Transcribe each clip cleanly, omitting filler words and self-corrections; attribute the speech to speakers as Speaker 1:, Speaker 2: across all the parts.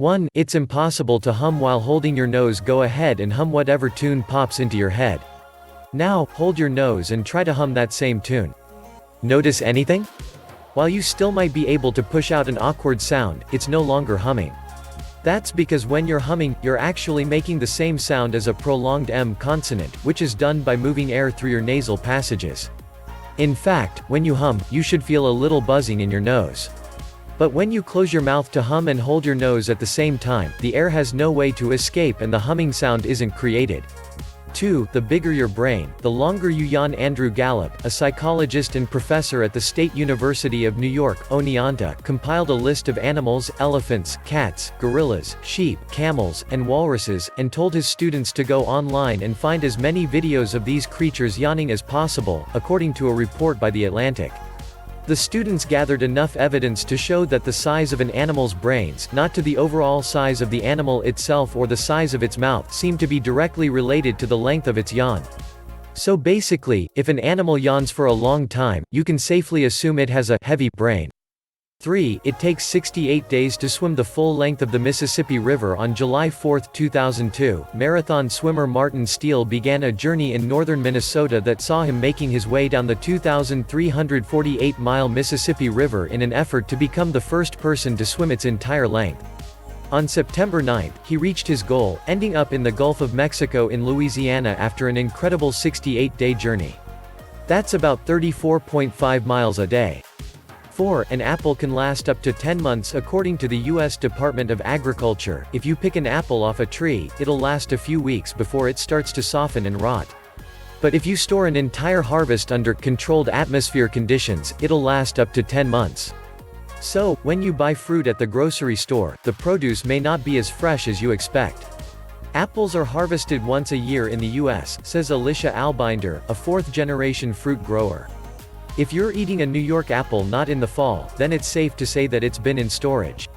Speaker 1: 1. It's impossible to hum while holding your nose. Go ahead and hum whatever tune pops into your head. Now, hold your nose and try to hum that same tune. Notice anything? While you still might be able to push out an awkward sound, it's no longer humming. That's because when you're humming, you're actually making the same sound as a prolonged M consonant, which is done by moving air through your nasal passages. In fact, when you hum, you should feel a little buzzing in your nose. But when you close your mouth to hum and hold your nose at the same time, the air has no way to escape and the humming sound isn't created. 2. The bigger your brain, the longer you yawn. Andrew Gallup, a psychologist and professor at the State University of New York, Oneonta, compiled a list of animals, elephants, cats, gorillas, sheep, camels, and walruses, and told his students to go online and find as many videos of these creatures yawning as possible, according to a report by The Atlantic. The students gathered enough evidence to show that the size of an animal's brains, not to the overall size of the animal itself or the size of its mouth, seemed to be directly related to the length of its yawn. So basically, if an animal yawns for a long time, you can safely assume it has a heavy brain. 3. It takes 68 days to swim the full length of the Mississippi River. On July 4, 2002, marathon swimmer Martin Steele began a journey in northern Minnesota that saw him making his way down the 2,348-mile Mississippi River in an effort to become the first person to swim its entire length. On September 9, he reached his goal, ending up in the Gulf of Mexico in Louisiana after an incredible 68-day journey. That's about 34.5 miles a day. 4. An apple can last up to 10 months. According to the U.S. Department of Agriculture, if you pick an apple off a tree, it'll last a few weeks before it starts to soften and rot. But if you store an entire harvest under controlled atmosphere conditions, it'll last up to 10 months. So, when you buy fruit at the grocery store, the produce may not be as fresh as you expect. Apples are harvested once a year in the U.S., says Alicia Albinder, a fourth-generation fruit grower. If you're eating a New York apple not in the fall, then it's safe to say that it's been in storage.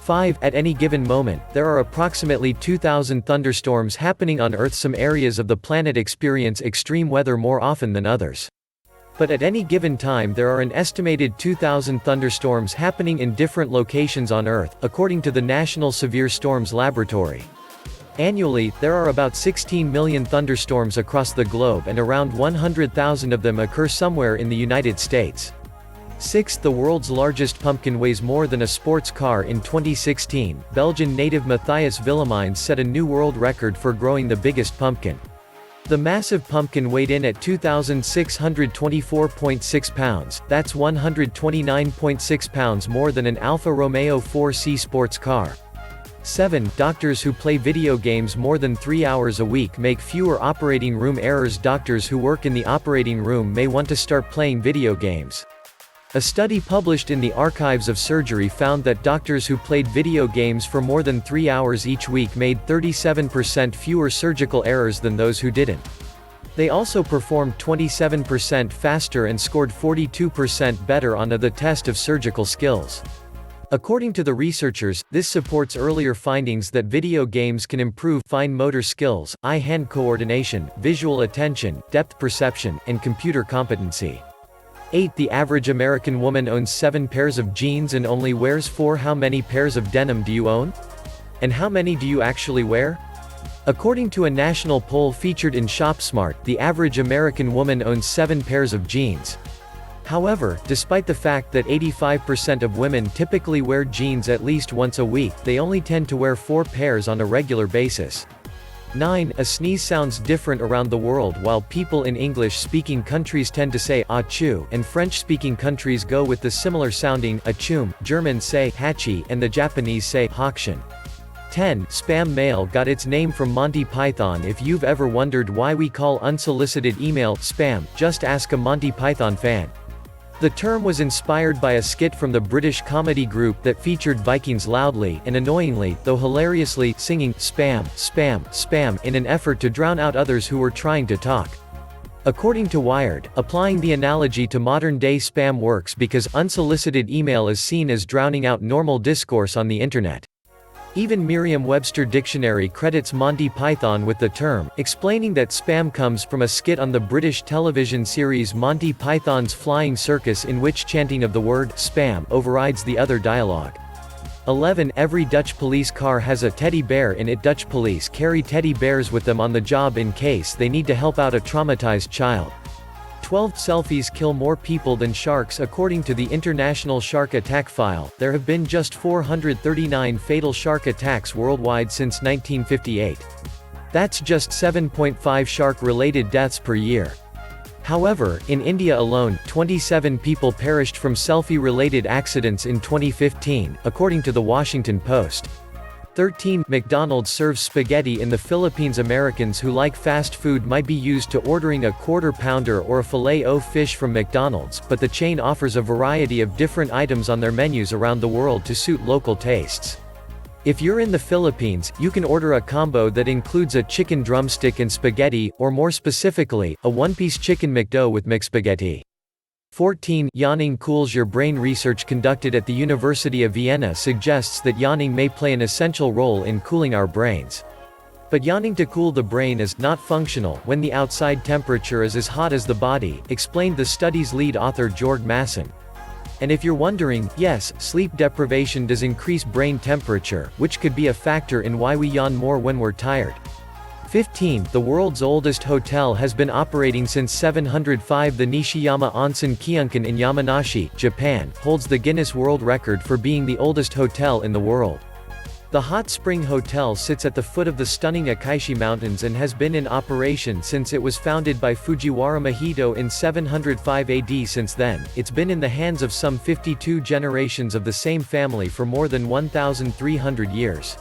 Speaker 1: 5. At any given moment, there are approximately 2,000 thunderstorms happening on Earth. Some areas of the planet experience extreme weather more often than others. But at any given time there are an estimated 2,000 thunderstorms happening in different locations on Earth, according to the National Severe Storms Laboratory. Annually, there are about 16 million thunderstorms across the globe and around 100,000 of them occur somewhere in the United States. 6. The world's largest pumpkin weighs more than a sports car. In 2016, Belgian native Matthias Willemijns set a new world record for growing the biggest pumpkin. The massive pumpkin weighed in at 2,624.6 pounds, that's 129.6 pounds more than an Alfa Romeo 4C sports car. 7. Doctors who play video games more than 3 hours a week make fewer operating room errors. Doctors who work in the operating room may want to start playing video games. A study published in the Archives of Surgery found that doctors who played video games for more than 3 hours each week made 37% fewer surgical errors than those who didn't. They also performed 27% faster and scored 42% better on the test of surgical skills. According to the researchers, this supports earlier findings that video games can improve fine motor skills, eye-hand coordination, visual attention, depth perception, and computer competency. 8. The average American woman owns 7 pairs of jeans and only wears 4. How many pairs of denim do you own? And how many do you actually wear? According to a national poll featured in ShopSmart, the average American woman owns 7 pairs of jeans. However, despite the fact that 85% of women typically wear jeans at least once a week, they only tend to wear 4 pairs on a regular basis. 9. A sneeze sounds different around the world. While people in English-speaking countries tend to say achoo, and French-speaking countries go with the similar sounding achoom, Germans say hachi, and the Japanese say hakshin. 10. Spam mail got its name from Monty Python. If you've ever wondered why we call unsolicited email spam, just ask a Monty Python fan. The term was inspired by a skit from the British comedy group that featured Vikings loudly, and annoyingly, though hilariously, singing, spam, spam, spam, in an effort to drown out others who were trying to talk. According to Wired, applying the analogy to modern-day spam works because unsolicited email is seen as drowning out normal discourse on the internet. Even Merriam-Webster Dictionary credits Monty Python with the term, explaining that spam comes from a skit on the British television series Monty Python's Flying Circus in which chanting of the word spam overrides the other dialogue. 11. Every Dutch police car has a teddy bear in it. Dutch police carry teddy bears with them on the job in case they need to help out a traumatized child. 12. Selfies kill more people than sharks. According to the International Shark Attack File, there have been just 439 fatal shark attacks worldwide since 1958. That's just 7.5 shark-related deaths per year. However, in India alone, 27 people perished from selfie-related accidents in 2015, according to The Washington Post. 13. McDonald's serves spaghetti in the Philippines. Americans who like fast food might be used to ordering a quarter pounder or a filet-o-fish from McDonald's, but the chain offers a variety of different items on their menus around the world to suit local tastes. If you're in the Philippines, you can order a combo that includes a chicken drumstick and spaghetti, or more specifically, a one-piece chicken McDo with McSpaghetti. 14. Yawning cools your brain. Research conducted at the University of Vienna suggests that yawning may play an essential role in cooling our brains. But yawning to cool the brain is not functional when the outside temperature is as hot as the body, explained the study's lead author Jörg Masson. And if you're wondering, yes, sleep deprivation does increase brain temperature, which could be a factor in why we yawn more when we're tired. 15. The world's oldest hotel has been operating since 705. The Nishiyama Onsen Kyunkan in Yamanashi, Japan, holds the Guinness World Record for being the oldest hotel in the world. The hot spring hotel sits at the foot of the stunning Akaishi Mountains and has been in operation since it was founded by Fujiwara Mahito in 705 AD. Since then, it's been in the hands of some 52 generations of the same family for more than 1,300 years.